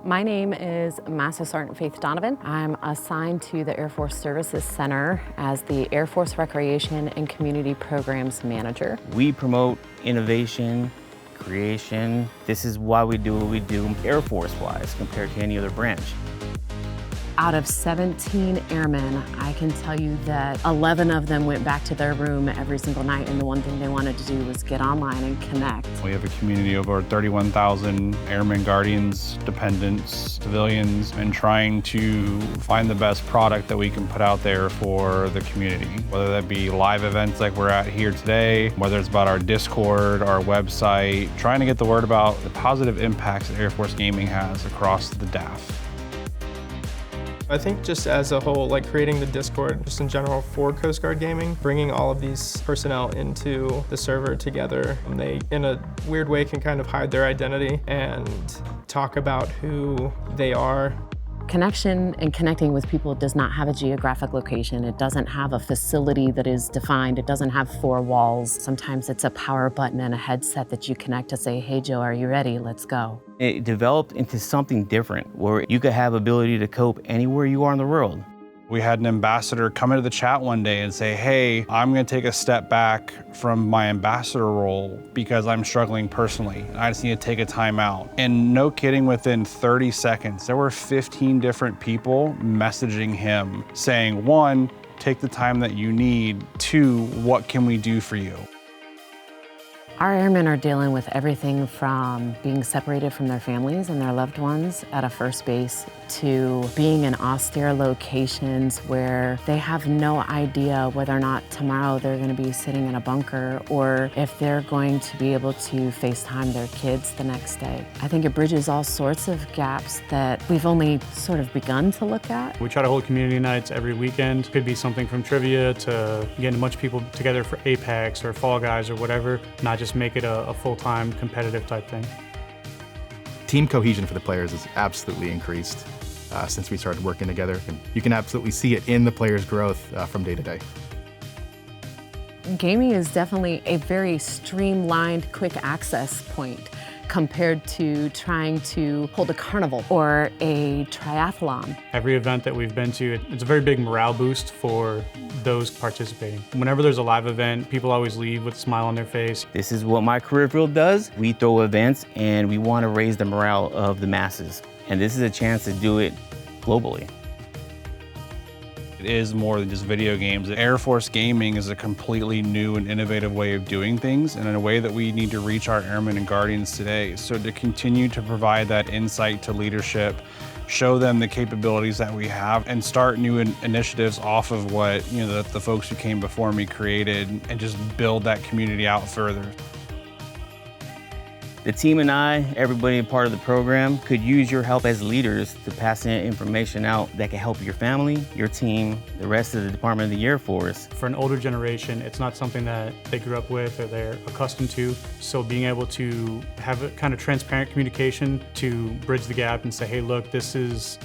My name is Master Sergeant Faith Donovan. I'm assigned to the Air Force Services Center as the Air Force Recreation and Community Programs Manager. We promote innovation, creation. This is why we do what we do Air Force-wise compared to any other branch. Out of 17 airmen, I can tell you that 11 of them went back to their room every single night, and the one thing they wanted to do was get online and connect. We have a community of over 31,000 airmen, guardians, dependents, civilians, and trying to find the best product that we can put out there for the community. Whether that be live events like we're at here today, whether it's about our Discord, our website, trying to get the word about the positive impacts that Air Force Gaming has across the DAF. I think just as a whole, like creating the Discord, just in general for Coast Guard Gaming, bringing all of these personnel into the server together, they, in a weird way, can kind of hide their identity and talk about who they are. Connection and connecting with people does not have a geographic location. It doesn't have a facility that is defined. It doesn't have four walls. Sometimes it's a power button and a headset that you connect to say, hey Joe, are you ready? Let's go. It developed into something different where you could have ability to cope anywhere you are in the world. We had an ambassador come into the chat one day and say, hey, I'm gonna take a step back from my ambassador role because I'm struggling personally. I just need to take a time out. And no kidding, within 30 seconds, there were 15 different people messaging him saying, one, take the time that you need. Two, what can we do for you? Our airmen are dealing with everything from being separated from their families and their loved ones at a first base to being in austere locations where they have no idea whether or not tomorrow they're going to be sitting in a bunker or if they're going to be able to FaceTime their kids the next day. I think it bridges all sorts of gaps that we've only sort of begun to look at. We try to hold community nights every weekend. Could be something from trivia to getting a bunch of people together for Apex or Fall Guys or whatever, not just make it a full-time competitive type thing. Team cohesion for the players has absolutely increased since we started working together. And you can absolutely see it in the players' growth from day to day. Gaming is definitely a very streamlined, quick access point compared to trying to hold a carnival or a triathlon. Every event that we've been to, it's a very big morale boost for those participating. Whenever there's a live event, people always leave with a smile on their face. This is what my career field does. We throw events and we want to raise the morale of the masses. And this is a chance to do it globally. It is more than just video games. Air Force Gaming is a completely new and innovative way of doing things and in a way that we need to reach our airmen and guardians today. So to continue to provide that insight to leadership, show them the capabilities that we have and start new initiatives off of what the folks who came before me created and just build that community out further. The team and I, everybody a part of the program, could use your help as leaders to pass in information out that can help your family, your team, the rest of the Department of the Air Force. For an older generation, it's not something that they grew up with or they're accustomed to. So being able to have a kind of transparent communication to bridge the gap and say, hey, look, this is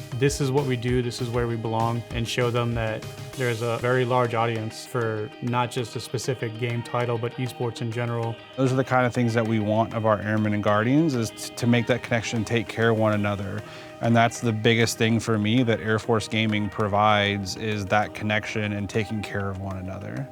what we do, this is where we belong, and show them that there's a very large audience for not just a specific game title, but esports in general. Those are the kind of things that we want of our airmen and guardians, is to make that connection, take care of one another. And that's the biggest thing for me that Air Force Gaming provides, is that connection and taking care of one another.